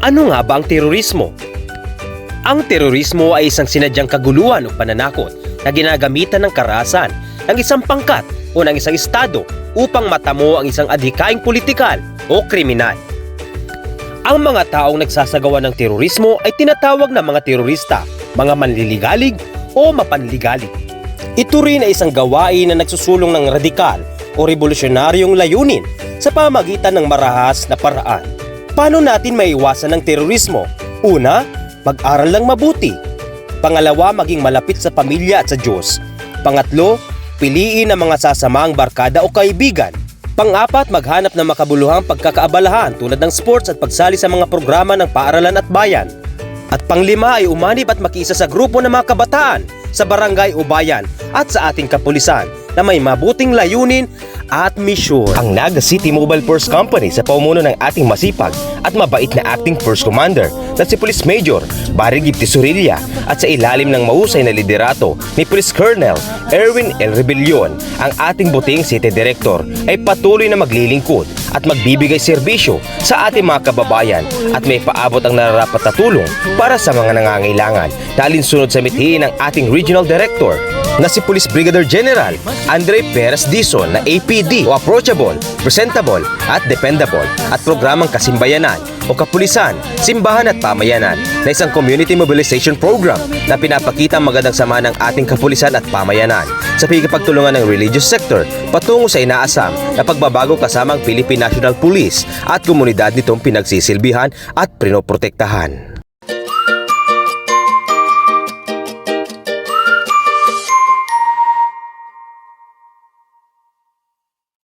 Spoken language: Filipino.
Ano nga ba ang terorismo? Ang terorismo ay isang sinadyang kaguluhan o pananakot na ginagamitan ng karahasan ng isang pangkat o ng isang estado upang matamo ang isang adhikaing politikal o kriminal. Ang mga taong nagsasagawa ng terorismo ay tinatawag na mga terorista, mga manliligalig o mapanligalig. Ito rin ay isang gawain na nagsusulong ng radikal o revolusyonaryong layunin sa pamagitan ng marahas na paraan. Paano natin maiwasan ang terorismo? Una, mag-aral lang mabuti. Pangalawa, maging malapit sa pamilya at sa Diyos. Pangatlo, piliin ang mga sasamaang barkada o kaibigan. Pang-apat, maghanap ng makabuluhang pagkakaabalahan tulad ng sports at pagsali sa mga programa ng paaralan at bayan. At panglima ay umanib at makiisa sa grupo ng mga kabataan sa barangay o bayan at sa ating kapulisan na may mabuting layunin at misyon. Ang Naga City Mobile Force Company sa pamumuno ng ating masipag at mabait na Acting First Commander na si Police Major Barry Gipti Surilla at sa ilalim ng mahusay na liderato ni Police Colonel Erwin L. Rebellion, ang ating buting City Director ay patuloy na maglilingkod at magbibigay serbisyo sa ating mga kababayan at may paabot ang nararapat na tulong para sa mga nangangailangan na alinsunod sa mithiin ng ating Regional Director na si Police Brigadier General Andre Perez Dizon na APD o Approachable, Presentable at Dependable at programang Kasimbayanan o Kapulisan, Simbahan at Pamayanan na isang community mobilization program na pinapakita ang magandang sama ng ating kapulisan at pamayanan sa pagtulungan ng religious sector patungo sa inaasam na pagbabago kasama ang Philippine National Police at komunidad nitong pinagsisilbihan at pinoprotektahan.